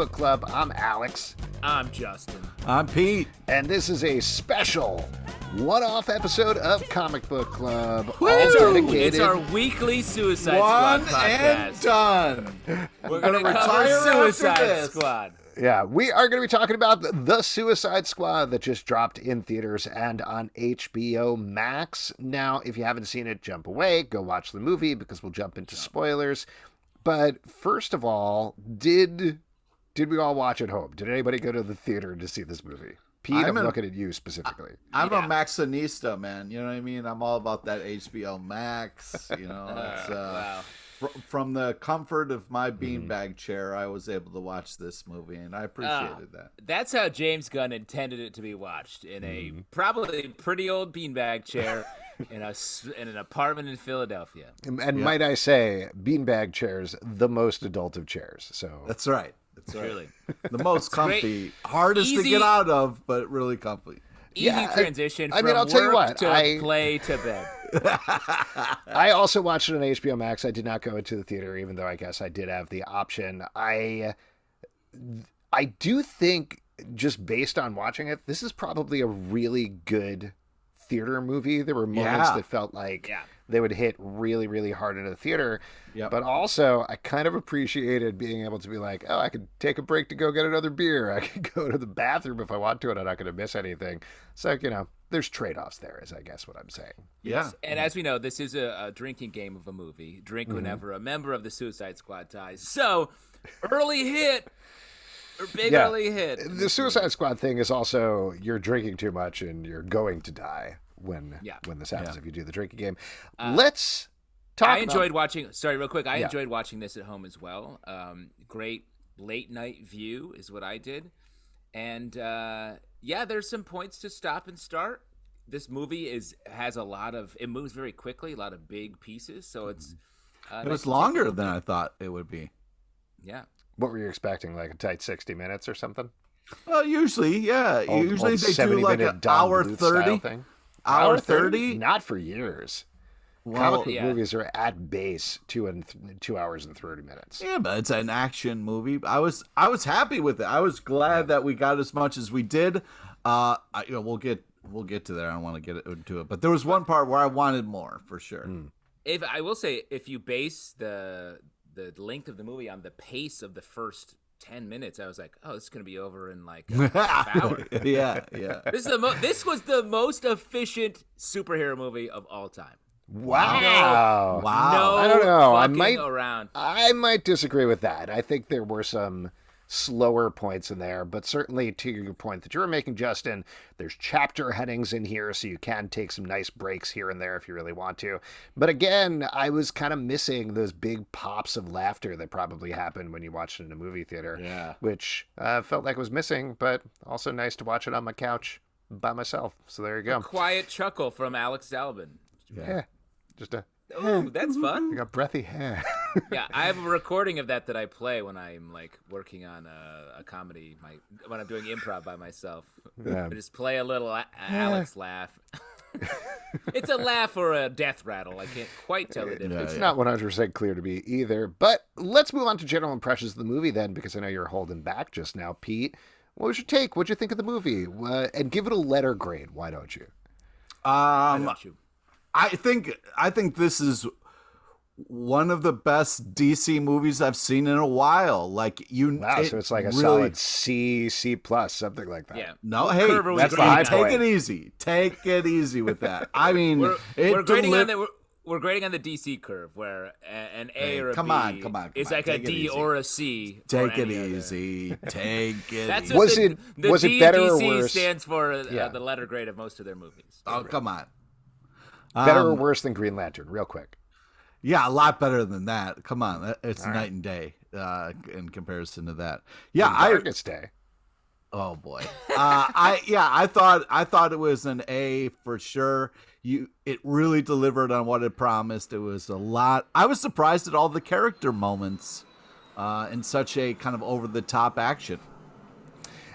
Book Club. I'm Alex. I'm Justin. I'm Pete. And this is a special one-off episode of Comic Book Club. It's our weekly Suicide Squad podcast. Done. We're going to cover Suicide Squad. Yeah, we are going to be talking about the Suicide Squad that just dropped in theaters and on HBO Max. Now, if you haven't seen it, jump away. Go watch the movie because we'll jump into spoilers. But first of all, did we all watch at home? Did anybody go to the theater to see this movie? Pete, I'm looking at you specifically. I'm a Maxinista, man. You know what I mean? I'm all about that HBO Max. You know, it's, Wow. From the comfort of my beanbag chair, I was able to watch this movie, and I appreciated that. That's how James Gunn intended it to be watched, in a probably pretty old beanbag chair in an apartment in Philadelphia. And might I say, beanbag chairs, the most adult of chairs. So That's right. That's right. Really. The most comfy, hardest to get out of, but really comfy. Easy transition from I'll tell you work what, to play to bed. I also watched it on HBO Max. I did not go into the theater, even though I guess I did have the option. I do think, just based on watching it, this is probably a really good theater movie. There were moments that felt like they would hit really, really hard into the theater. Yep. But also, I kind of appreciated being able to be like, oh, I could take a break to go get another beer. I could go to the bathroom if I want to, and I'm not going to miss anything. So, there's trade-offs there, is I guess what I'm saying. Yeah. And as we know, this is a drinking game of a movie. Drink whenever a member of the Suicide Squad dies. So, early hit. Or big early hit. The Suicide Squad thing is also, you're drinking too much and you're going to die when this happens if you do the drinking game. Let's talk I enjoyed watching this at home as well. Great late night view is what I did. And there's some points to stop and start. This movie it moves very quickly, a lot of big pieces. So it's it was longer than I thought it would be. Yeah. What were you expecting, like a tight 60 minutes or something? Well, usually, yeah. Usually they do like an hour 30. Hour 30? Not for years. Well, Comic book movies are at base 2 hours and 30 minutes. Yeah, but it's an action movie. I was happy with it. I was glad that we got as much as we did. We'll get to there. I don't want to get into it, but there was one part where I wanted more for sure. If I will say, if you base the length of the movie on the pace of the first 10 minutes, I was like, oh, this is going to be over in like a half hour. Yeah. This was the most efficient superhero movie of all time. Wow. No I don't know. I might disagree with that. I think there were some slower points in there, but certainly to your point that you were making, Justin, there's chapter headings in here, so you can take some nice breaks here and there if you really want to. But again, I was kind of missing those big pops of laughter that probably happened when you watched it in a movie theater, which felt like it was missing, but also nice to watch it on my couch by myself. So there you go. A quiet chuckle from Alex Dalbin. Yeah. Just a... Ooh, that's fun. You got breathy hair. Yeah, I have a recording of that I play when I'm like working on a comedy, when I'm doing improv by myself. I just play a little Alex laugh. It's a laugh or a death rattle. I can't quite tell the difference. It's not 100% clear to me either. But let's move on to general impressions of the movie then, because I know you're holding back just now, Pete. What was your take? What'd you think of the movie? And give it a letter grade. Why don't you? Why don't you? I think this is one of the best DC movies I've seen in a while. So it's like a solid C plus, something like that. Yeah. No, hey, that's the high take point. it easy. Take it easy with that. I mean, we're grading on the DC curve, where an A or a come B on, is like a D or a C. Take it easy. Take it. That's easy. Was it better or worse? Stands for the letter grade of most of their movies. Oh, come on. Better or worse than Green Lantern? Real quick. Yeah, a lot better than that. Come on, it's night and day in comparison to that. Yeah, Darkest Day. Oh boy. I thought it was an A for sure. It really delivered on what it promised. It was a lot. I was surprised at all the character moments in such a kind of over the top action.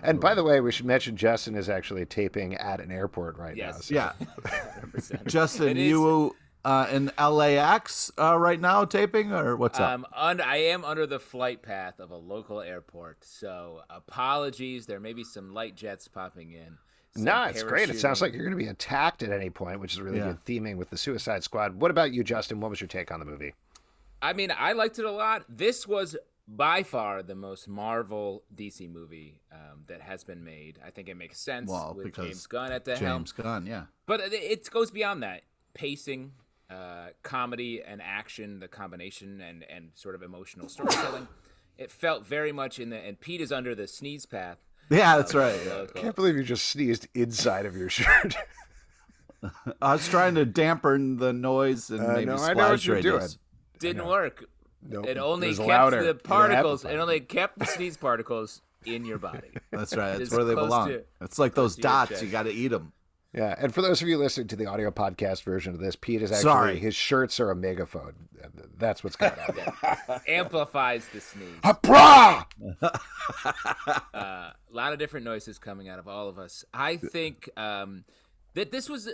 And by the way, we should mention Justin is actually taping at an airport right now. So. Yeah. Justin, you in LAX right now taping, or what's up? I am under the flight path of a local airport, so apologies. There may be some light jets popping in. No, it's great. It sounds like you're going to be attacked at any point, which is really good theming with the Suicide Squad. What about you, Justin? What was your take on the movie? I mean, I liked it a lot. This was by far the most Marvel DC movie that has been made. I think it makes sense with James Gunn at the helm. James Gunn, yeah. But it goes beyond that. Pacing, comedy and action, the combination and sort of emotional storytelling. It felt very much and Pete is under the sneeze path. Yeah, that's right. I can't believe you just sneezed inside of your shirt. I was trying to dampen the noise and maybe no, splash I know what you're doing. Didn't work. Nope. It only kept louder. the particles. It only kept the sneeze particles in your body. That's right. That's where they belong. It's like those dots. You got to eat them. Yeah, and for those of you listening to the audio podcast version of this, Pete is actually his shirts are a megaphone. That's what's going on. Yeah. Amplifies the sneeze. Hapra! A lot of different noises coming out of all of us. I think that this was,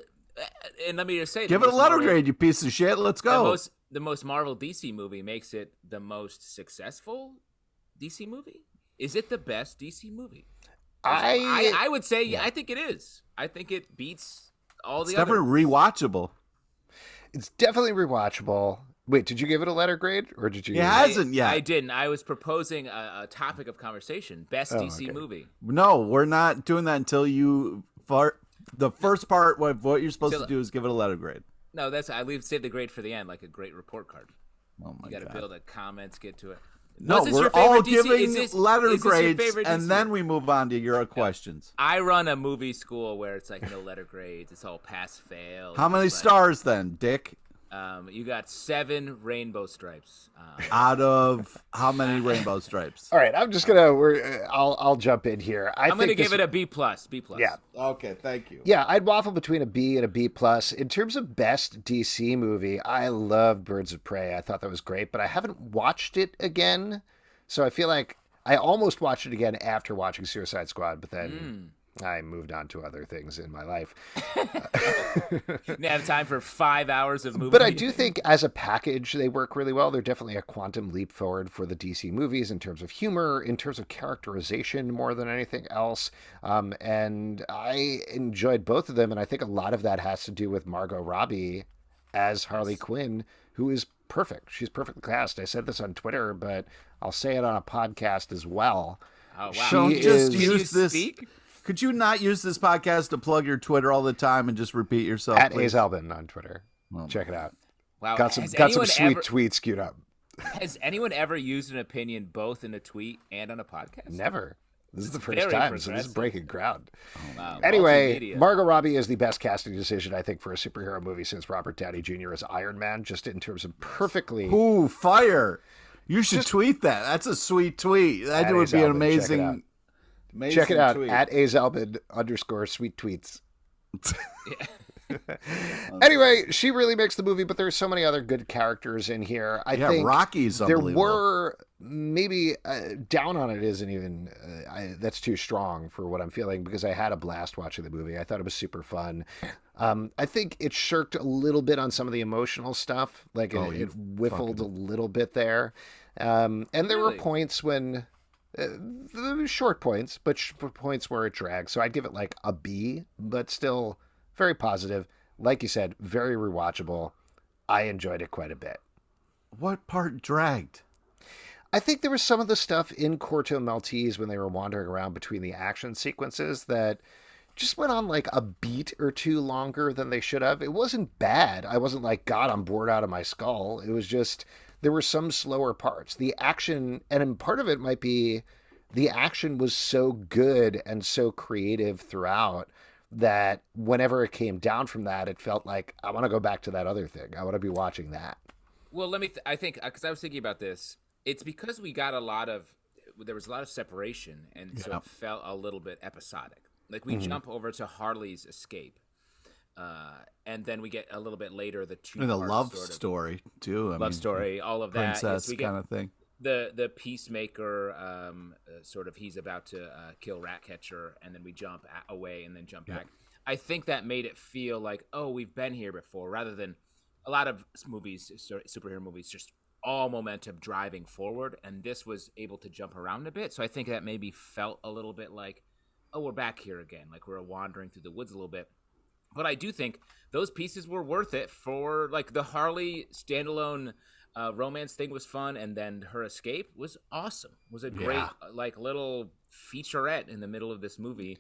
and let me just say, give it a letter grade, you piece of shit. Let's go. The most Marvel DC movie makes it the most successful DC movie. Is it the best DC movie? I would say I think it is. I think it beats all the other. It's definitely rewatchable. It's definitely rewatchable. Wait, did you give it a letter grade, or did you? It hasn't yet. I didn't. I was proposing a topic of conversation: best DC movie. No, we're not doing that until you. The first part, what you're supposed to do is give it a letter grade. No, save the grade for the end, like a great report card. Oh my god! You got to build a comments, get to it. No, we're all giving letter grades, and then we move on to your questions. I run a movie school where it's like no letter grades. It's all pass fail. How many stars then, Dick? You got 7 rainbow stripes. Out of how many rainbow stripes? All right, I'm just I'll jump in here. I'm gonna give it a B plus. B plus. Yeah. Okay, thank you. Yeah, I'd waffle between a B and a B plus. In terms of best DC movie, I loved Birds of Prey. I thought that was great, but I haven't watched it again, so I feel like I almost watched it again after watching Suicide Squad, but then I moved on to other things in my life. Didn't have time for 5 hours of movie. But I do think as a package, they work really well. They're definitely a quantum leap forward for the DC movies in terms of humor, in terms of characterization more than anything else. And I enjoyed both of them. And I think a lot of that has to do with Margot Robbie as Harley Quinn, who is perfect. She's perfectly cast. I said this on Twitter, but I'll say it on a podcast as well. Oh, wow. Don't just use this. Speak? Could you not use this podcast to plug your Twitter all the time and just repeat yourself? At A's Albin on Twitter. Check it out. Wow. Got some sweet tweets queued up. Has anyone ever used an opinion both in a tweet and on a podcast? Never. This is the first time, so this is breaking ground. Wow. Anyway, Margot Robbie is the best casting decision, I think, for a superhero movie since Robert Downey Jr. as Iron Man, just in terms of perfectly... Ooh, fire. You should tweet that. That's a sweet tweet. That would be an amazing... Check it out tweet. At @AZalbin_sweet tweets. Anyway, she really makes the movie, but there's so many other good characters in here. I think Rocky's there unbelievable. were maybe down on it isn't even that's too strong for what I'm feeling, because I had a blast watching the movie. I thought it was super fun. I think it shirked a little bit on some of the emotional stuff, like it whiffled a little bit there, and there were points when. Short points, but points where it dragged. So I'd give it like a B, but still very positive. Like you said, very rewatchable. I enjoyed it quite a bit. What part dragged? I think there was some of the stuff in Corto Maltese when they were wandering around between the action sequences that just went on like a beat or two longer than they should have. It wasn't bad. I wasn't like, God, I'm bored out of my skull. It was just... There were some slower parts. The action, and part of it might be the action was so good and so creative throughout that whenever it came down from that, it felt like, I want to go back to that other thing. I want to be watching that. Well, I think, because I was thinking about this, it's because we got there was a lot of separation, and so it felt a little bit episodic. Like we jump over to Harley's escape. And then we get a little bit later the love story too. Love story, all of that. Princess kind of thing. The Peacemaker, sort of he's about to kill Ratcatcher, and then we jump away and then jump back. I think that made it feel like, oh, we've been here before, rather than a lot of movies, superhero movies, just all momentum driving forward, and this was able to jump around a bit. So I think that maybe felt a little bit like, oh, we're back here again, like we're wandering through the woods a little bit. But I do think those pieces were worth it for like the Harley standalone romance thing was fun, and then her escape was awesome. Was a great like little featurette in the middle of this movie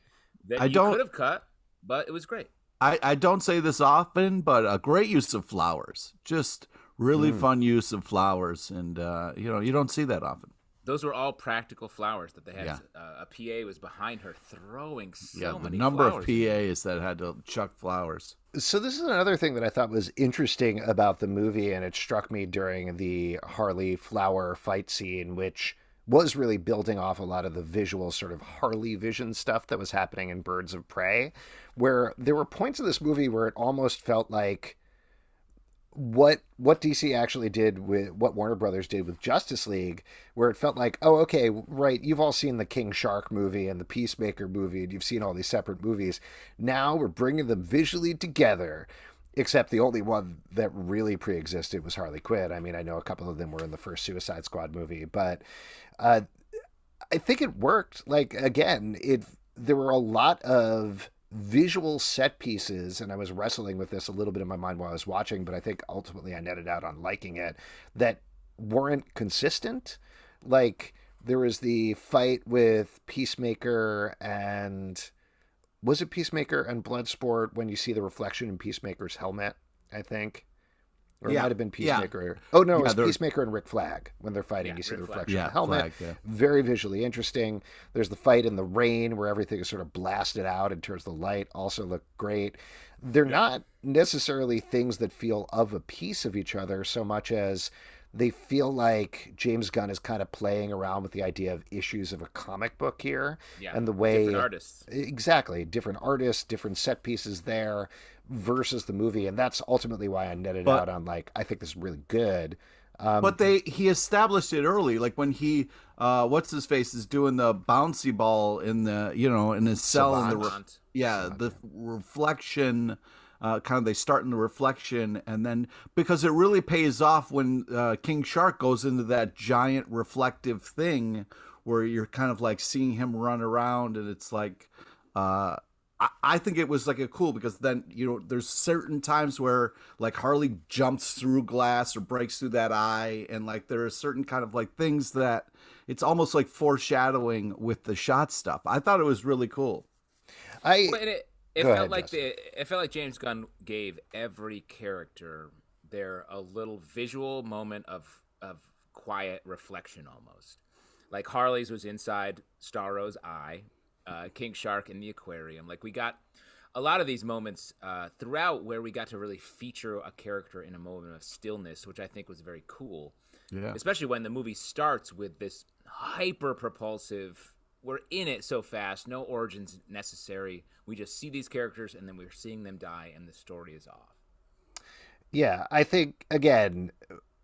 that could have cut, but it was great. I don't say this often, but a great use of flowers. Just really fun use of flowers, and you don't see that often. Those were all practical flowers that they had. A PA was behind her throwing so many the number flowers. Of PAs that had to chuck flowers. So this is another thing that I thought was interesting about the movie, and it struck me during the Harley flower fight scene, which was really building off a lot of the visual sort of Harley vision stuff that was happening in Birds of Prey, where there were points of this movie where it almost felt like what DC actually did with what Warner Brothers did with Justice League, where it felt like, oh, okay, right, you've all seen the King Shark movie and the Peacemaker movie, and you've seen all these separate movies. Now we're bringing them visually together, except the only one that really pre-existed was Harley Quinn. I mean, I know a couple of them were in the first Suicide Squad movie, but I think it worked. Like, again, there were a lot of visual set pieces, and I was wrestling with this a little bit in my mind while I was watching, but I think ultimately I netted out on liking it, that weren't consistent. Like, there was the fight with Peacemaker and... Was it Peacemaker and Bloodsport when you see the reflection in Peacemaker's helmet, I think? Or it might have been Peacemaker. Yeah. Oh, no, it was Peacemaker and Rick Flag. When they're fighting, you see the reflection in the helmet. Flag, very visually interesting. There's the fight in the rain where everything is sort of blasted out and turns the light. Also look great. They're not necessarily things that feel of a piece of each other so much as they feel like James Gunn is kind of playing around with the idea of issues of a comic book here. Yeah, and the way... Different artists. Exactly. Different artists, different set pieces there versus the movie. And that's ultimately why I netted out on, like, I think this is really good. But he established it early. Like when he, what's his face, is doing the bouncy ball in the, in his cell. Savant. The reflection... kind of they start in the reflection, and then because it really pays off when King Shark goes into that giant reflective thing where you're kind of like seeing him run around, and it's like I think it was like a cool, because then there's certain times where like Harley jumps through glass or breaks through that eye, and like there are certain kind of like things that it's almost like foreshadowing with the shot stuff. I thought it was really cool. It felt like James Gunn gave every character a little visual moment of quiet reflection almost. Like Harley's was inside Starro's eye, King Shark in the aquarium. Like we got a lot of these moments throughout where we got to really feature a character in a moment of stillness, which I think was very cool. Yeah. Especially when the movie starts with this hyper propulsive, we're in it so fast, no origins necessary. We just see these characters, and then we're seeing them die, and the story is off. Yeah, I think, again,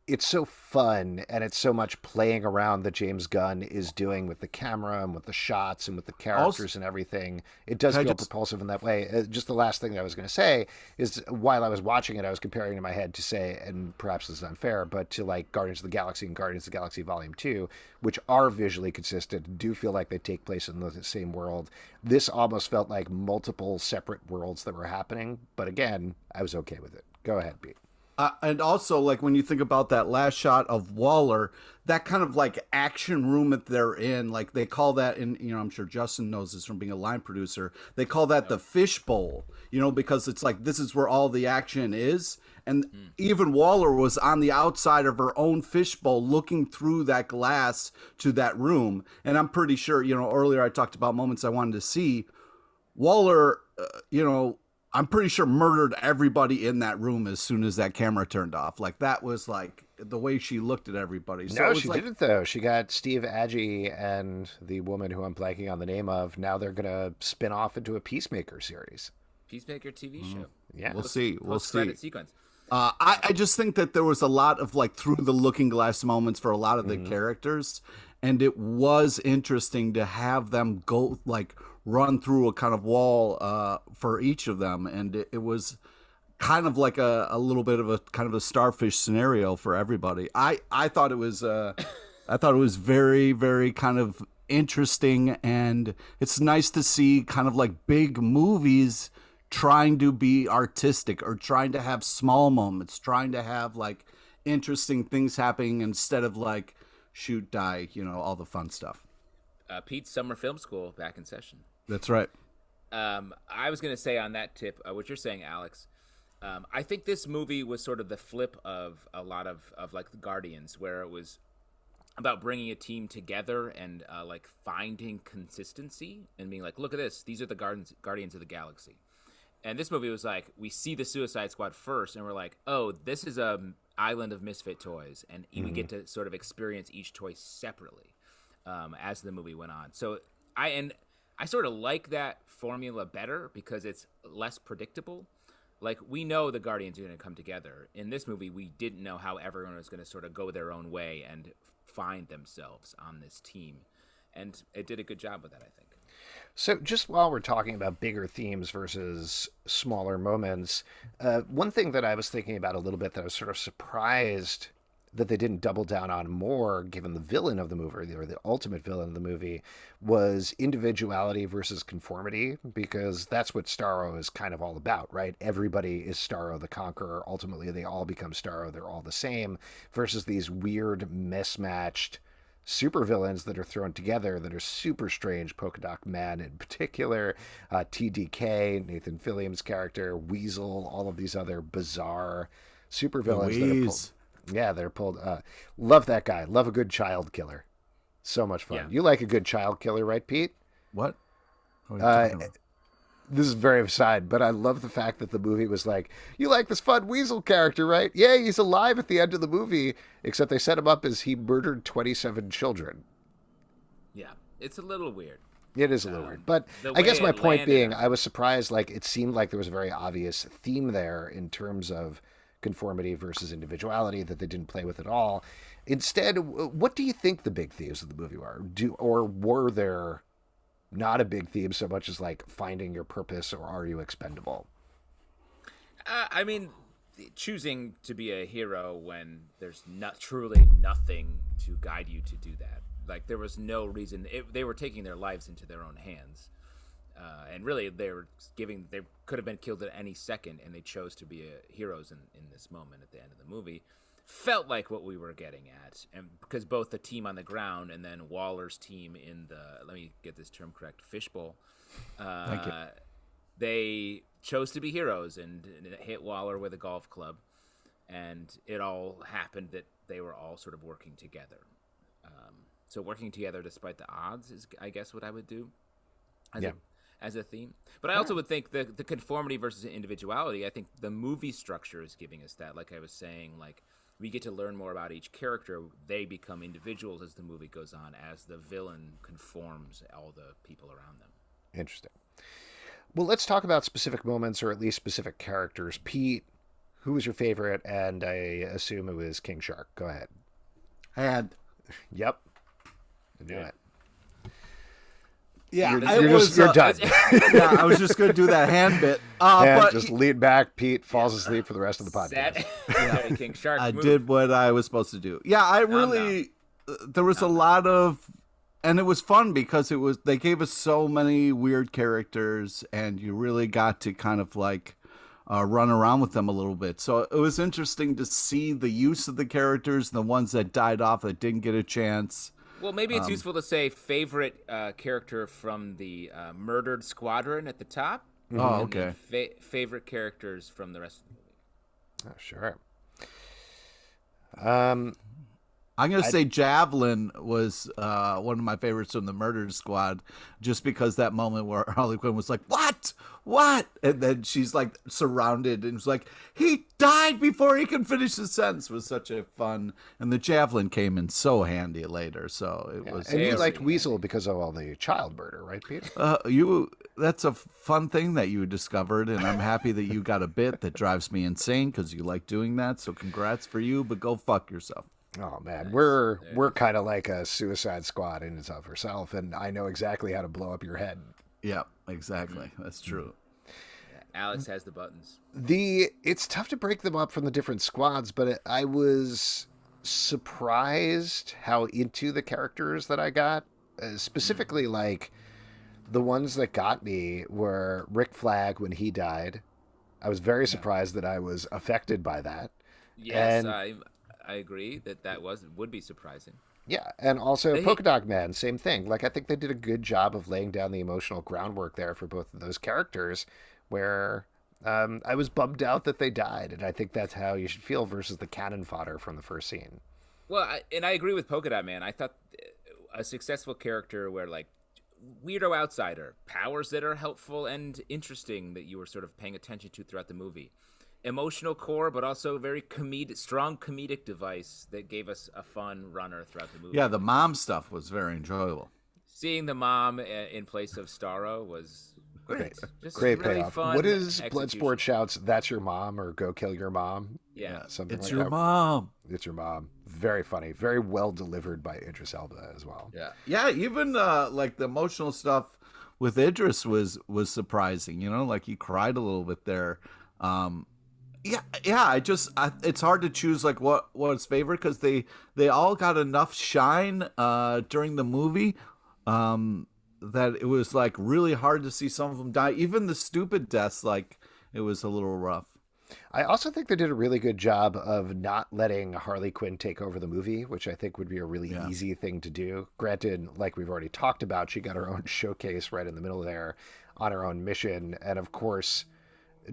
it's so fun, and it's so much playing around that James Gunn is doing with the camera and with the shots and with the characters and everything. It does feel propulsive in that way. Just the last thing that I was going to say is, while I was watching it, I was comparing in my head to say, and perhaps this is unfair, but to like Guardians of the Galaxy and Guardians of the Galaxy Volume 2, which are visually consistent, do feel like they take place in the same world. This almost felt like multiple separate worlds that were happening, but again, I was okay with it. Go ahead, Pete. And also, like, when you think about that last shot of Waller, that kind of, like, action room that they're in, like, they call that, in, I'm sure Justin knows this from being a line producer, they call that the fishbowl, because it's like, this is where all the action is. And even Waller was on the outside of her own fishbowl looking through that glass to that room. And I'm pretty sure, earlier I talked about moments I wanted to see. Waller, I'm pretty sure murdered everybody in that room as soon as that camera turned off. Like, that was like the way she looked at everybody. So no, she didn't, though. She got Steve Agee and the woman who I'm blanking on the name of. Now they're going to spin off into a Peacemaker series. Peacemaker TV show. Yeah. We'll see. Sequence. I just think that there was a lot of like through the looking glass moments for a lot of the characters. And it was interesting to have them run through a kind of wall for each of them. And it was kind of like a little bit of a kind of a starfish scenario for everybody. I thought it was very, very kind of interesting, and it's nice to see kind of like big movies trying to be artistic or trying to have small moments, trying to have like interesting things happening instead of like shoot, die, all the fun stuff. Pete's Summer Film School back in session. That's right. I was going to say on that tip, what you're saying, Alex, I think this movie was sort of the flip of a lot of like the Guardians, where it was about bringing a team together and like finding consistency and being like, look at this, these are the Guardians of the Galaxy. And this movie was like, we see the Suicide Squad first, and we're like, oh, this is a island of misfit toys, and we get to sort of experience each toy separately as the movie went on. So I sort of like that formula better because it's less predictable. Like, we know the Guardians are going to come together. In this movie, we didn't know how everyone was going to sort of go their own way and find themselves on this team. And it did a good job with that, I think. So just while we're talking about bigger themes versus smaller moments, one thing that I was thinking about a little bit that I was sort of surprised that they didn't double down on more, given the villain of the movie, or the ultimate villain of the movie, was individuality versus conformity, because that's what Starro is kind of all about, right? Everybody is Starro the Conqueror. Ultimately, they all become Starro. They're all the same, versus these weird, mismatched supervillains that are thrown together that are super strange. Polka Dot Man in particular, TDK, Nathan Fillion's character, Weasel, all of these other bizarre supervillains. They're pulled. Love that guy. Love a good child killer. So much fun. Yeah. You like a good child killer, right, Pete? What are you talking about? This is very aside, but I love the fact that the movie was like, you like this fun Weasel character, right? Yeah, he's alive at the end of the movie, except they set him up as he murdered 27 children. Yeah, it's a little weird. It is a little weird. But I guess my point being, I was surprised, like, it seemed like there was a very obvious theme there in terms of conformity versus individuality that they didn't play with at all. Instead, what do you think the big themes of the movie are? Or were there not a big theme so much as like finding your purpose, or are you expendable? I mean, choosing to be a hero when there's truly nothing to guide you to do that. Like, there was no reason. They were taking their lives into their own hands. And really, they could have been killed at any second, and they chose to be heroes in this moment at the end of the movie. Felt like what we were getting at, and because both the team on the ground and then Waller's team in the, let me get this term correct, fishbowl, Thank you. they chose to be heroes and hit Waller with a golf club, and it all happened that they were all sort of working together. So working together despite the odds is, I guess, what I would do as a theme. But I also would think the conformity versus individuality, I think the movie structure is giving us that. Like I was saying, like, we get to learn more about each character. They become individuals as the movie goes on, as the villain conforms all the people around them. Interesting. Well, let's talk about specific moments, or at least specific characters. Pete, who was your favorite? And I assume it was King Shark. Go ahead. Yep. I knew it. Yeah, you're done. Yeah, I was just going to do that hand bit. But just lean back. Pete falls asleep for the rest of the podcast. King Shark. I did what I was supposed to do. Yeah, I really. There was a lot of, and it was fun because they gave us so many weird characters, and you really got to kind of like run around with them a little bit. So it was interesting to see the use of the characters, the ones that died off that didn't get a chance. Well, maybe it's useful to say favorite character from the murdered squadron at the top. Oh, okay. Favorite characters from the rest of the movie. Oh, sure. I'm going to say Javelin was one of my favorites from the Murdered Squad, just because that moment where Harley Quinn was like, what? And then she's like surrounded and was like, he died before he can finish his sentence, was such a fun. And the Javelin came in so handy later. So it was. And you liked Weasel because of all the child murder, right, Peter? That's a fun thing that you discovered. And I'm happy that you got a bit that drives me insane because you like doing that. So congrats for you, but go fuck yourself. Oh man, we're kind of like a Suicide Squad in and of herself, and I know exactly how to blow up your head. Yeah, exactly. That's true. Alex has the buttons. It's tough to break them up from the different squads, but I was surprised how into the characters that I got. Specifically, like the ones that got me were Rick Flag when he died. I was very surprised that I was affected by that. Yes, And I agree that would be surprising. yeah, and also They Polka Dog Man, same thing. Like I think they did a good job of laying down the emotional groundwork there for both of those characters. Where I was bummed out that they died, and I think that's how you should feel versus the cannon fodder from the first scene. Well, I agree with Polka Dot Man. I thought a successful character where like weirdo outsider, powers that are helpful and interesting that you were sort of paying attention to throughout the movie. Emotional core, but also very strong comedic device that gave us a fun runner throughout the movie. Yeah, the mom stuff was very enjoyable. Seeing the mom in place of Starro was great. Just Great really payoff. fun What is execution. Bloodsport shouts? That's your mom, or go kill your mom. Yeah. Something It's like your that. mom. It's your mom. Very funny. Very well delivered by Idris Elba as well. Yeah. Even like the emotional stuff with Idris was surprising. You know, like he cried a little bit there. Yeah. It's hard to choose like what's favorite because they all got enough shine during the movie that it was like really hard to see some of them die. Even the stupid deaths, like it was a little rough. I also think they did a really good job of not letting Harley Quinn take over the movie, which I think would be a really easy thing to do. Granted, like we've already talked about, she got her own showcase right in the middle there on her own mission. And of course,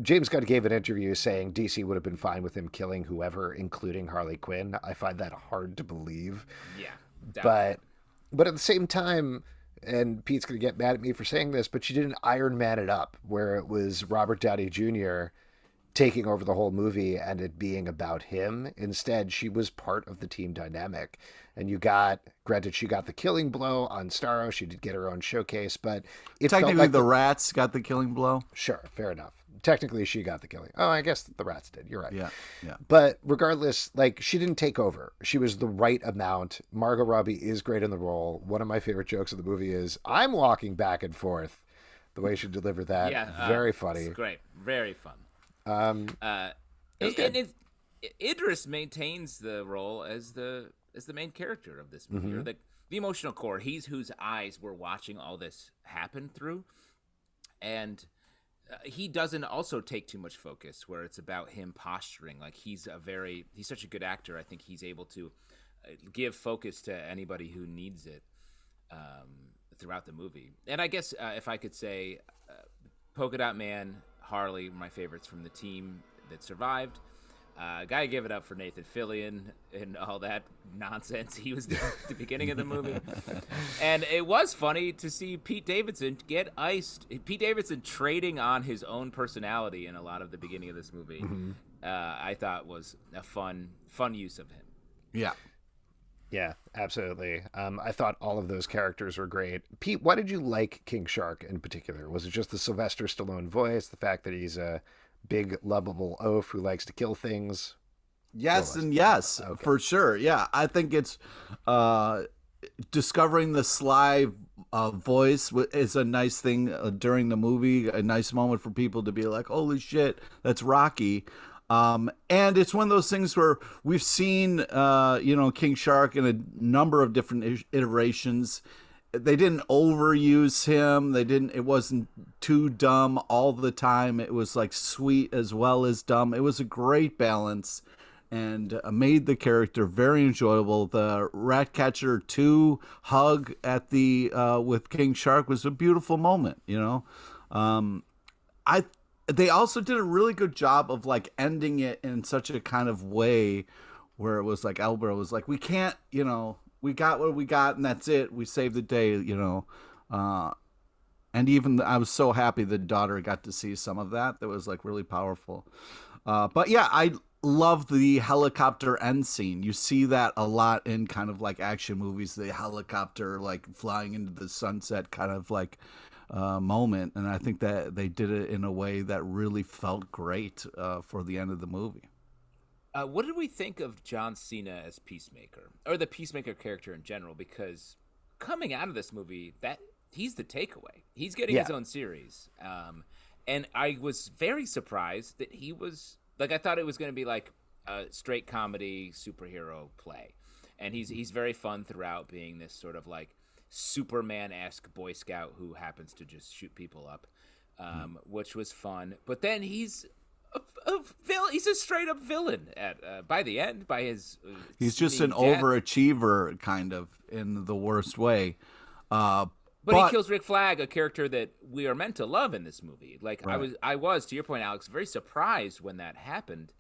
James Gunn gave an interview saying DC would have been fine with him killing whoever, including Harley Quinn. I find that hard to believe. Yeah. Definitely. But at the same time, and Pete's going to get mad at me for saying this, but she didn't Iron Man it up, where it was Robert Downey Jr. taking over the whole movie and it being about him. Instead, she was part of the team dynamic. And granted, she got the killing blow on Starro. She did get her own showcase, but it Technically, felt like the rats got the killing blow. Sure, fair enough. Technically, she got the killing. Oh, I guess the rats did. You're right. Yeah. But regardless, like, she didn't take over. She was the right amount. Margot Robbie is great in the role. One of my favorite jokes of the movie is, I'm walking back and forth. The way she delivered that, very funny. It's great. Very fun. Idris maintains the role as the main character of this movie, or the emotional core. He's whose eyes we're watching all this happen through, and he doesn't also take too much focus where it's about him posturing. Like he's such a good actor. I think he's able to give focus to anybody who needs it throughout the movie. And I guess if I could say, Polka Dot Man, Harley, my favorites from the team that survived. Gotta give it up for Nathan Fillion and all that nonsense he was doing at the beginning of the movie. And it was funny to see Pete Davidson get iced. Pete Davidson trading on his own personality in a lot of the beginning of this movie, I thought was a fun use of him. Yeah. Yeah, absolutely. I thought all of those characters were great. Pete, why did you like King Shark in particular? Was it just the Sylvester Stallone voice, the fact that he's a big, lovable oaf who likes to kill things? Yes and yes, okay. For sure. Yeah, I think it's discovering the sly voice is a nice thing during the movie, a nice moment for people to be like, holy shit, that's Rocky. And it's one of those things where we've seen, King Shark in a number of different iterations. They didn't overuse him. It wasn't too dumb all the time. It was like sweet as well as dumb. It was a great balance and made the character very enjoyable. The Ratcatcher 2 hug at with King Shark was a beautiful moment, They also did a really good job of like ending it in such a kind of way where it was like Elbro was like, we can't, we got what we got and that's it. We saved the day, and even I was so happy the daughter got to see some of that. That was like really powerful. But yeah, I love the helicopter end scene. You see that a lot in kind of like action movies, the helicopter like flying into the sunset kind of like moment. And I think that they did it in a way that really felt great for the end of the movie. What did we think of John Cena as Peacemaker, or the Peacemaker character in general? Because coming out of this movie, that he's the takeaway. He's getting his own series, And I was very surprised that he was like, I thought it was going to be like a straight comedy superhero play. And he's very fun throughout, being this sort of like Superman-esque Boy Scout who happens to just shoot people up, which was fun. But then he's a villain. He's a straight-up villain by the end. By his he's just an overachiever, kind of, in the worst way. But he kills Rick Flag, a character that we are meant to love in this movie. Like, right. I was, to your point, Alex, very surprised when that happened.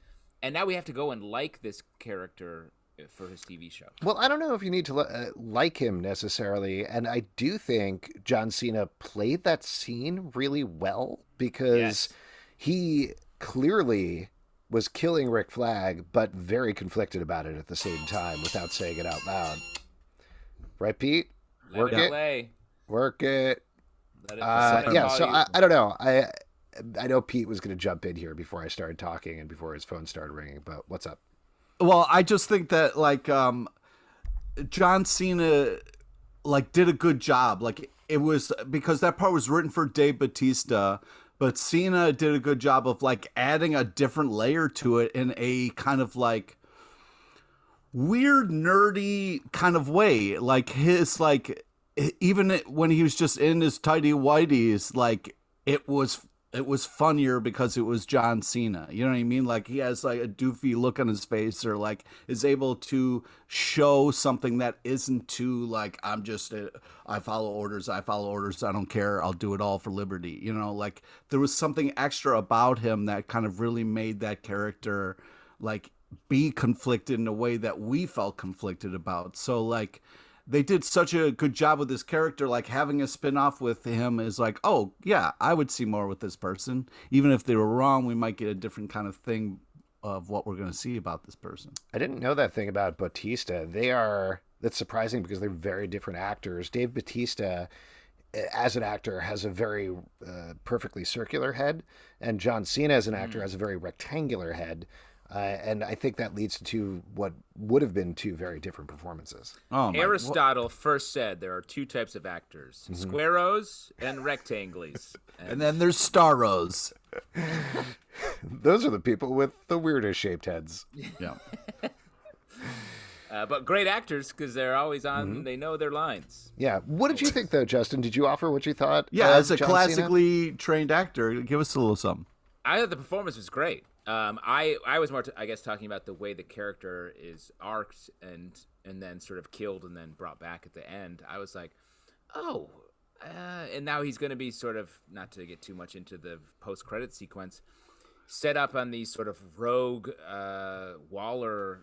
And now we have to go and like this character for his TV show. Well, I don't know if you need to like him necessarily. And I do think John Cena played that scene really well, because he clearly was killing Rick Flag, but very conflicted about it at the same time without saying it out loud. Right, Pete? Work it. Work it. Yeah, so I don't know. I know Pete was going to jump in here before I started talking and before his phone started ringing, but what's up? Well, I just think that, like, John Cena, like, did a good job. Like, it was because that part was written for Dave Bautista, but Cena did a good job of, like, adding a different layer to it in a kind of, like, weird, nerdy kind of way. Like, his, like, even when he was just in his tighty whities, like, it was funnier because it was John Cena. You know what I mean? Like, he has like a doofy look on his face, or like is able to show something that isn't too like, I follow orders. I don't care. I'll do it all for liberty. You know, like there was something extra about him that kind of really made that character like be conflicted in a way that we felt conflicted about. So like, they did such a good job with this character, like having a spin-off with him is like, oh, yeah, I would see more with this person. Even if they were wrong, we might get a different kind of thing of what we're going to see about this person. I didn't know that thing about Bautista. That's surprising because they're very different actors. Dave Bautista, as an actor, has a very perfectly circular head, and John Cena, as an actor, has a very rectangular head. And I think that leads to what would have been two very different performances. Aristotle first said there are two types of actors, squaros and rectangles. And then there's staros. Those are the people with the weirdest shaped heads. Yeah. But great actors, because they're always on, they know their lines. Yeah. What did you think, though, Justin? Did you offer what you thought? Yeah, as a classically trained actor, give us a little something. I thought the performance was great. I was more, I guess, talking about the way the character is arced and then sort of killed and then brought back at the end. I was like, and now he's going to be sort of, not to get too much into the post-credit sequence, set up on these sort of rogue Waller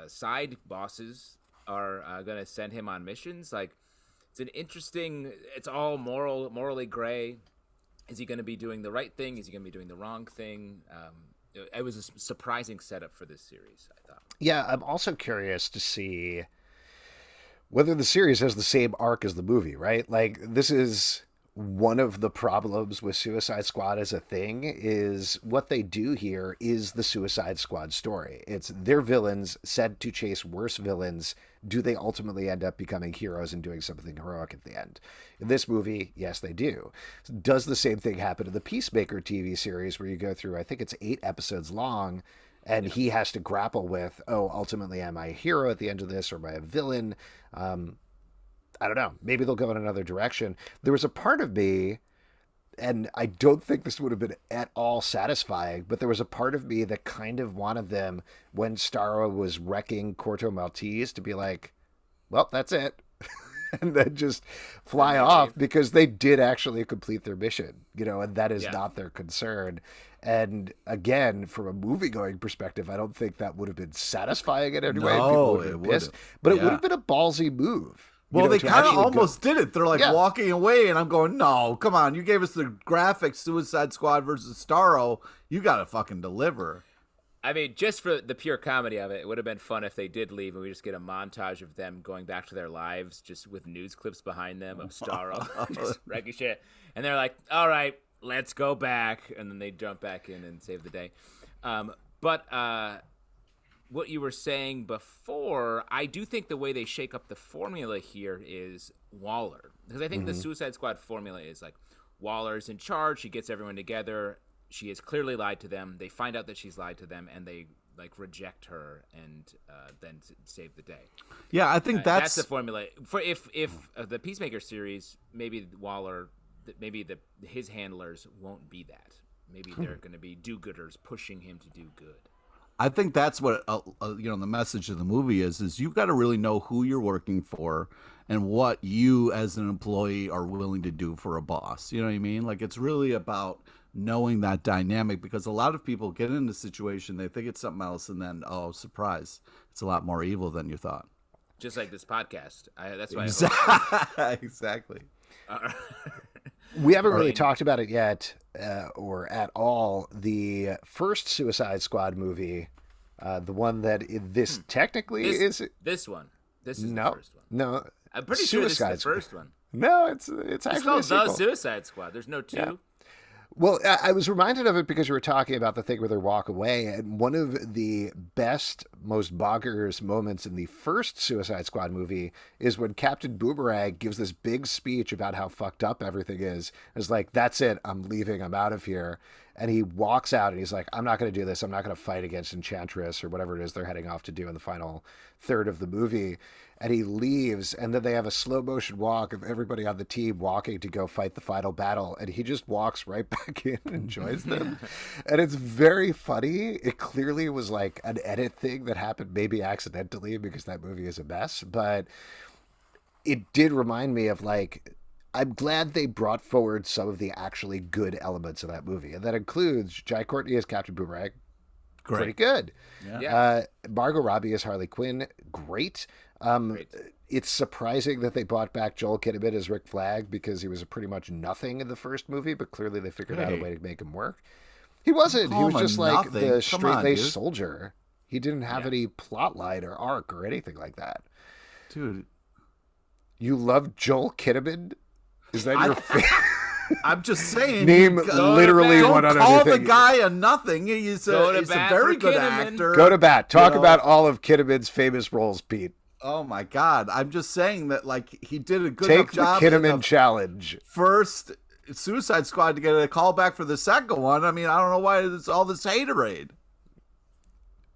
side bosses are going to send him on missions. Like, it's all morally gray. Is he going to be doing the right thing? Is he going to be doing the wrong thing? It was a surprising setup for this series, I thought. Yeah, I'm also curious to see whether the series has the same arc as the movie, right? Like, this is one of the problems with Suicide Squad as a thing, is what they do here is the Suicide Squad story. It's their villains said to chase worse villains. Do they ultimately end up becoming heroes and doing something heroic at the end? In this movie, yes, they do. Does the same thing happen in the Peacemaker TV series, where you go through, I think it's 8 episodes long, and he has to grapple with, ultimately, am I a hero at the end of this, or am I a villain? I don't know. Maybe they'll go in another direction. There was a part of me, and I don't think this would have been at all satisfying, but there was a part of me that kind of wanted them, when Starro was wrecking Corto Maltese, to be like, well, that's it. And then just fly off, because they did actually complete their mission, and that is not their concern. And again, from a movie-going perspective, I don't think that would have been satisfying in any way. People would have been pissed, but it would have been a ballsy move. Well, they kind of almost did it. They're like walking away, and I'm going, no, come on. You gave us the graphic Suicide Squad versus Starro. You got to fucking deliver. I mean, just for the pure comedy of it, it would have been fun if they did leave and we just get a montage of them going back to their lives, just with news clips behind them of Starro just wrecking shit. And they're like, all right, let's go back. And then they jump back in and save the day. But what you were saying before, I do think the way they shake up the formula here is Waller. Because I think the Suicide Squad formula is like Waller's in charge. She gets everyone together. She has clearly lied to them. They find out that she's lied to them, and they like reject her and then save the day. Yeah, I think that's the formula. For if the Peacemaker series, maybe Waller, maybe his handlers won't be that. Maybe they're going to be do-gooders pushing him to do good. I think that's what the message of the movie is you've got to really know who you're working for and what you as an employee are willing to do for a boss. You know what I mean? Like, it's really about knowing that dynamic, because a lot of people get in a situation, they think it's something else, and then, oh, surprise, it's a lot more evil than you thought. Just like this podcast. That's why Exactly. We haven't really talked about it yet, or at all. The first Suicide Squad movie, the one that this technically is. This one. This is no, the first one. No, I'm pretty sure this is the first one. No, it's actually called a sequel. The Suicide Squad. There's no two. Yeah. Well, I was reminded of it because you were talking about the thing where they walk away, and one of the best, most bonkers moments in the first Suicide Squad movie is when Captain Boomerang gives this big speech about how fucked up everything is. It's like, that's it, I'm leaving, I'm out of here. And he walks out and he's like, I'm not going to do this. I'm not going to fight against Enchantress or whatever it is they're heading off to do in the final third of the movie. And he leaves, and then they have a slow motion walk of everybody on the team walking to go fight the final battle. And he just walks right back in and joins them. And it's very funny. It clearly was like an edit thing that happened maybe accidentally because that movie is a mess. But it did remind me of like, I'm glad they brought forward some of the actually good elements of that movie. And that includes Jai Courtney as Captain Boomerang. Great. Pretty good. Yeah. Margot Robbie as Harley Quinn. Great. Great. It's surprising that they brought back Joel Kinnaman as Rick Flag because he was pretty much nothing in the first movie, but clearly they figured out a way to make him work. He wasn't. He was just like the straight-laced soldier. He didn't have any plot line or arc or anything like that. Dude. You love Joel Kinnaman? Is that your favorite? I'm just saying. Name literally one other thing. Don't call the guy a nothing. He's a very good actor. Go to bat. Talk about all of Kinnaman's famous roles, Pete. Oh my God! I'm just saying that, like, he did a good enough job. Take the Kinnaman challenge. First Suicide Squad to get a call back for the second one. I mean, I don't know why it's all this haterade.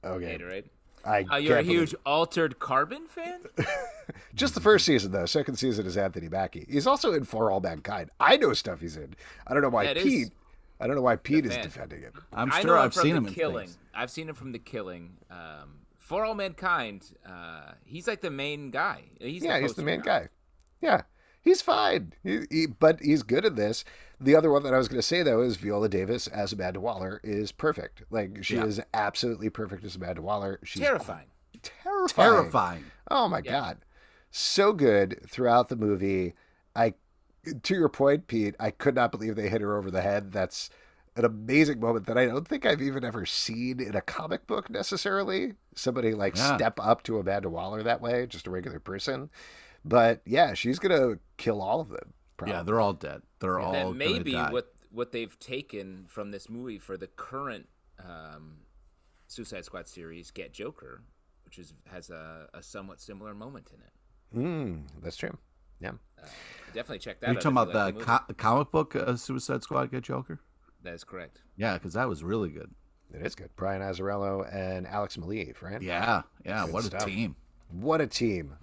Okay. Haterade. You're a huge Altered Carbon fan? Just the first season, though. Second season is Anthony Mackie. He's also in For All Mankind. I know stuff he's in. I don't know why Pete. I don't know why Pete is defending him. I'm sure I've seen him in Killing. things. I've seen him from The Killing. For All Mankind, he's like the main guy. He's the main guy. Yeah, he's fine. But he's good at this. The other one that I was going to say, though, is Viola Davis as Amanda Waller is perfect. Like, she is absolutely perfect as Amanda Waller. She's terrifying. Terrifying. Oh, my God. So good throughout the movie. To your point, Pete, I could not believe they hit her over the head. That's an amazing moment that I don't think I've even ever seen in a comic book necessarily. Somebody step up to Amanda Waller that way, just a regular person. But yeah, she's going to kill all of them. Probably. Yeah, they're all dead. They're all that may be die. what they've taken from this movie for the current Suicide Squad series, Get Joker, which has a somewhat similar moment in it. That's true. Yeah. Definitely check that out. Are you talking about the comic book Suicide Squad Get Joker? That is correct. Yeah, because that was really good. It is good. Brian Azzarello and Alex Maleev, right? Yeah. Good What stuff. a team. What a team.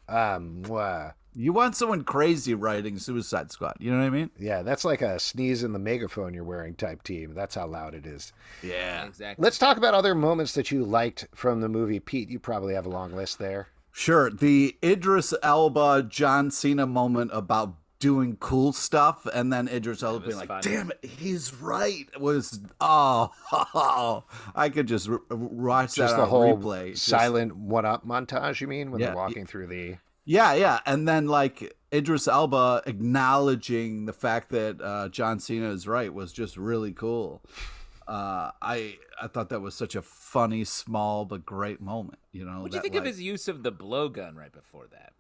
You want someone crazy writing Suicide Squad. You know what I mean? Yeah, that's like a sneeze in the megaphone you're wearing type team. That's how loud it is. Yeah. Exactly. Let's talk about other moments that you liked from the movie. Pete, you probably have a long list there. Sure. The Idris Elba, John Cena moment about doing cool stuff, and then Idris Elba being like, funny. damn it, he's right, was, I could just watch Just that the on whole replay. silent one-up montage, you mean, when they're walking through the... Yeah. And then, like, Idris Elba acknowledging the fact that John Cena is right was just really cool. I thought that was such a funny, small, but great moment. You know, what do you think of his use of the blowgun right before that?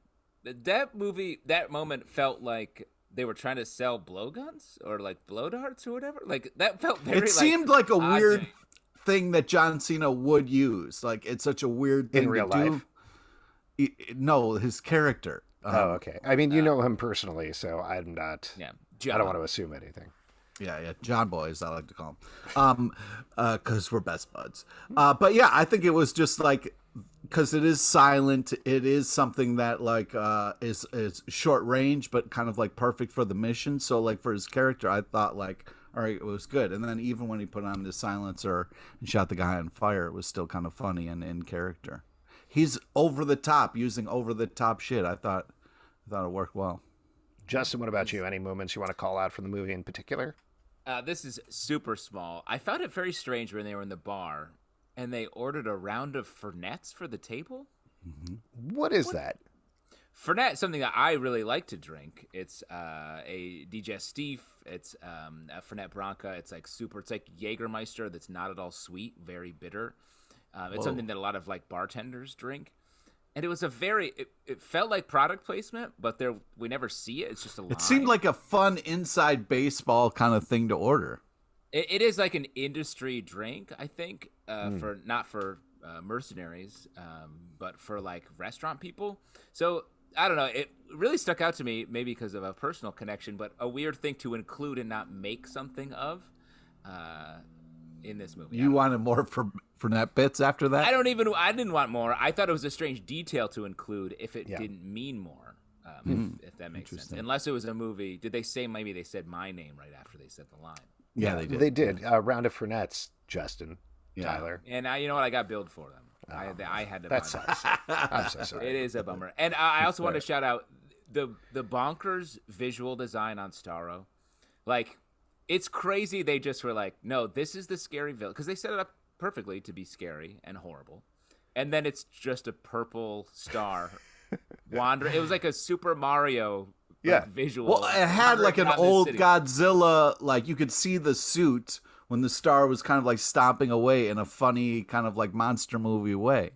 That moment felt like they were trying to sell blowguns or like blow darts or whatever. Like that felt very. It seemed like a weird thing that John Cena would use. Like it's such a weird thing in real to life. do. No, his character. Oh, okay. I mean, you know him personally, so I'm not. Yeah, I don't want to assume anything. Yeah, John Boy, as I like to call him, because we're best buds. But yeah, I think it was just like, because it is silent, it is something that like is short range, but kind of like perfect for the mission. So like for his character, I thought like, all right, it was good. And then even when he put on the silencer and shot the guy on fire, it was still kind of funny and in character. He's over the top, using over the top shit. I thought it worked well. Justin, what about you? Any moments you want to call out from the movie in particular? This is super small. I found it very strange when they were in the bar and they ordered a round of Fernets for the table. What is that? Fernet is something that I really like to drink. It's a digestif. It's a Fernet Branca. It's like super. It's like Jägermeister that's not at all sweet, very bitter. It's something that a lot of like bartenders drink. And it was a very, it felt like product placement, but we never see it. It's just a line. It seemed like a fun inside baseball kind of thing to order. It is like an industry drink, I think, for not for mercenaries, but for like restaurant people. So I don't know. It really stuck out to me, maybe because of a personal connection, but a weird thing to include and not make something of in this movie. You wanted more for net bits after that? I didn't want more. I thought it was a strange detail to include if it didn't mean more, if that makes sense. Unless it was a movie. Did they say, maybe they said my name right after they said the line? Yeah, they did. They did. Round of Fernets, Justin, Tyler. And you know what? I got billed for them. I had to. That sucks. I'm so sorry. It is a bummer. And I also want to shout out the bonkers visual design on Starro. Like, it's crazy. They just were like, no, this is the scary villain, because they set it up perfectly to be scary and horrible, and then it's just a purple star wandering. It was like a Super Mario visual. Well, it had like an old Godzilla, like you could see the suit when the star was kind of like stomping away in a funny kind of like monster movie way.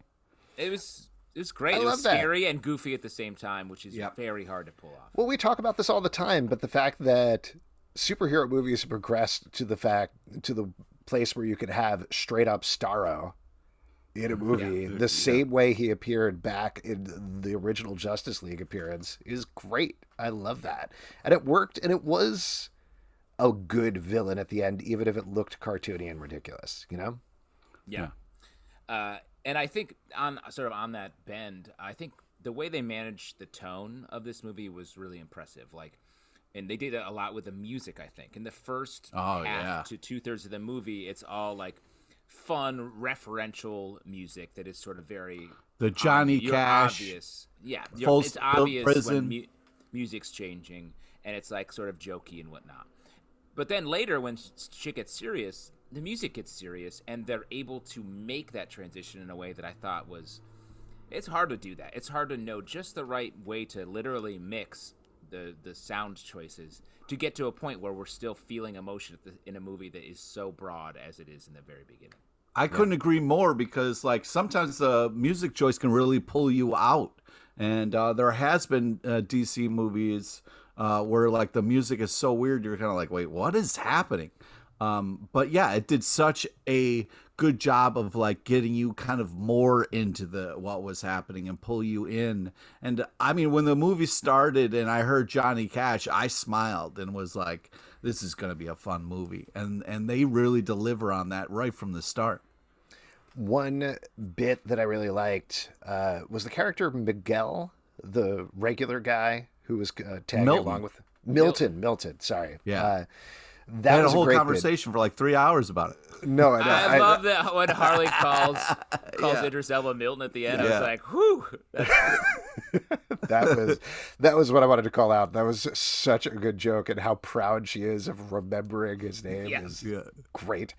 It was great. It was scary and goofy at the same time, which is very hard to pull off. Well, we talk about this all the time, but the fact that superhero movies have progressed to the place where you could have straight up Starro in a movie the same way he appeared back in the original Justice League appearance is great. I love that. And it worked, and it was a good villain at the end, even if it looked cartoony and ridiculous, you know? Yeah. And I think on that bend, I think the way they managed the tone of this movie was really impressive. Like, and they did a lot with the music, I think. In the first half to 2/3 of the movie, it's all like fun, referential music that is sort of very the Johnny Cash. Obvious. Yeah, it's obvious prison. when music's changing, and it's like sort of jokey and whatnot. But then later, when shit gets serious, the music gets serious, and they're able to make that transition in a way that I thought was. It's hard to do that. It's hard to know just the right way to literally mix the sound choices to get to a point where we're still feeling emotion in a movie that is so broad as it is in the very beginning. I couldn't agree more, because like sometimes the music choice can really pull you out, and there has been DC movies where like the music is so weird you're kind of like, wait, what is happening? But yeah, it did such a good job of like getting you kind of more into what was happening and pull you in. And I mean, when the movie started and I heard Johnny Cash, I smiled and was like, this is going to be a fun movie. And they really deliver on that right from the start. One bit that I really liked was the character of Miguel, the regular guy who was tagging along with Milton. Sorry. Yeah. That had was a whole great conversation for like 3 hours about it. No, I love that when Harley calls Idris Elba Milton at the end. I was like, whew. that was what I wanted to call out. That was such a good joke, and how proud she is of remembering his name is great.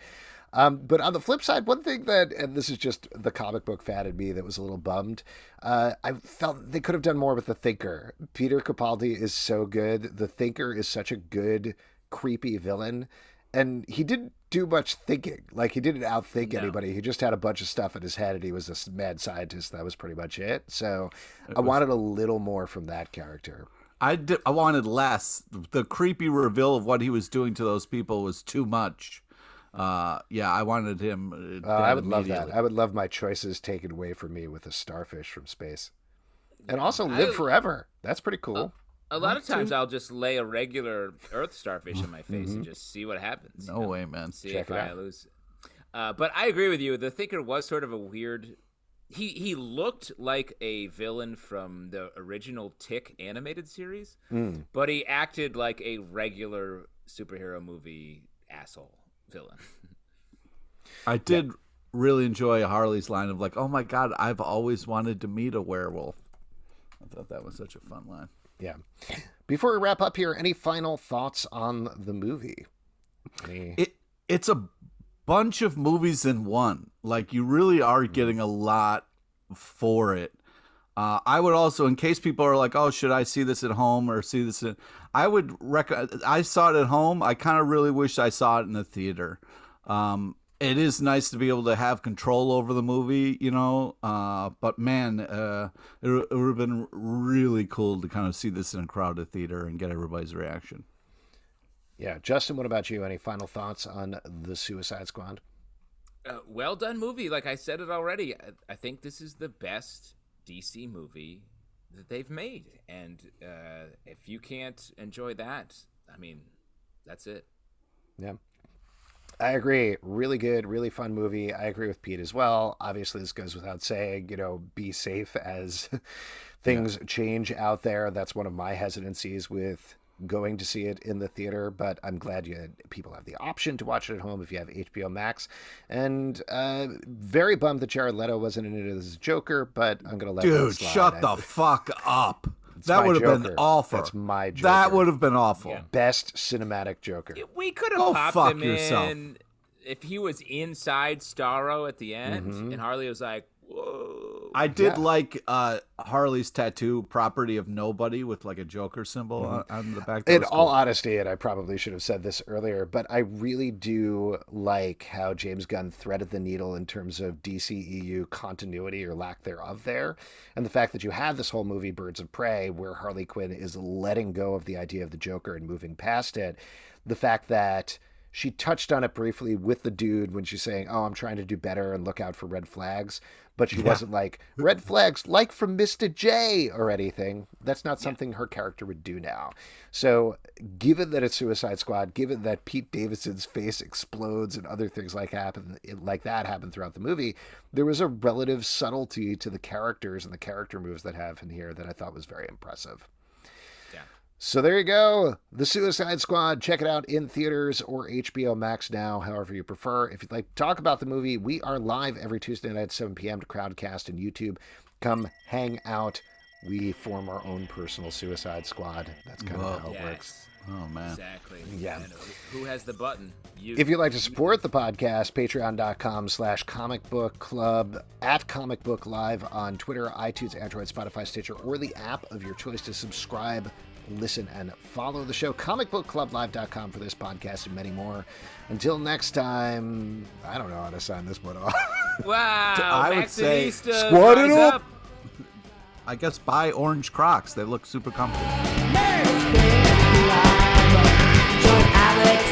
But on the flip side, one thing that, and this is just the comic book fan in me that was a little bummed, I felt they could have done more with the Thinker. Peter Capaldi is so good. The Thinker is such a good, creepy villain, and he didn't do much thinking. Like, he didn't outthink anybody. He just had a bunch of stuff in his head, and he was a mad scientist. That was pretty much it. So I wanted a little more from that character. I wanted less. The creepy reveal of what he was doing to those people was too much. I wanted him. I would love that. I would love my choices taken away from me with a starfish from space, and also live forever. That's pretty cool. A lot of times I'll just lay a regular Earth starfish in my face and just see what happens. No way, man. See if I lose. But I agree with you. The Thinker was sort of a weird. He looked like a villain from the original Tick animated series, but he acted like a regular superhero movie asshole villain. I did really enjoy Harley's line of like, "Oh my God, I've always wanted to meet a werewolf." I thought that was such a fun line. Yeah. Before we wrap up here, any final thoughts on the movie? It's a bunch of movies in one. Like, you really are getting a lot for it. I would also, in case people are like, "Oh, should I see this at home or see this?" I would recommend. I saw it at home. I kind of really wish I saw it in the theater. It is nice to be able to have control over the movie, you know. But man, it would have been really cool to kind of see this in a crowded theater and get everybody's reaction. Yeah, Justin, what about you? Any final thoughts on The Suicide Squad? Well done movie. Like I said it already, I think this is the best DC movie that they've made. And if you can't enjoy that, I mean, that's it. Yeah. I agree. Really good, really fun movie. I agree with Pete as well. Obviously, this goes without saying, you know, be safe as things change out there. That's one of my hesitancies with going to see it in the theater, but I'm glad people have the option to watch it at home if you have HBO Max. And very bummed that Jared Leto wasn't in it as Joker, but I'm going to let that slide. Shut the fuck up. That would have been awful. That's my Joker. That would have been awful. Yeah. Best cinematic Joker. We could have popped fuck him yourself. in if he was inside Starro at the end, and Harley was like, "Whoa." I did like Harley's tattoo, Property of Nobody, with like a Joker symbol on the back. In all honesty, and I probably should have said this earlier, but I really do like how James Gunn threaded the needle in terms of DCEU continuity or lack thereof there. And the fact that you have this whole movie, Birds of Prey, where Harley Quinn is letting go of the idea of the Joker and moving past it. The fact that she touched on it briefly with the dude when she's saying, "Oh, I'm trying to do better and look out for red flags." But she wasn't like, "Red flags like from Mr. J" or anything. That's not something her character would do now. So given that it's Suicide Squad, given that Pete Davidson's face explodes and other things like that happen throughout the movie, there was a relative subtlety to the characters and the character moves that have in here that I thought was very impressive. So there you go. The Suicide Squad. Check it out in theaters or HBO Max now, however you prefer. If you'd like to talk about the movie, we are live every Tuesday night at 7 p.m. to Crowdcast and YouTube. Come hang out. We form our own personal Suicide Squad. That's kind of how it works. Oh, man. Exactly. Yeah. And who has the button? You. If you'd like to support the podcast, patreon.com/comicbookclub, at Comic Book Live on Twitter, iTunes, Android, Spotify, Stitcher, or the app of your choice to subscribe, listen, and follow the show. comicbookclublive.com for this podcast and many more. Until next time, I don't know how to sign this one off. Wow. I would say squad it up. I guess buy orange Crocs. They look super comfortable. Join Alex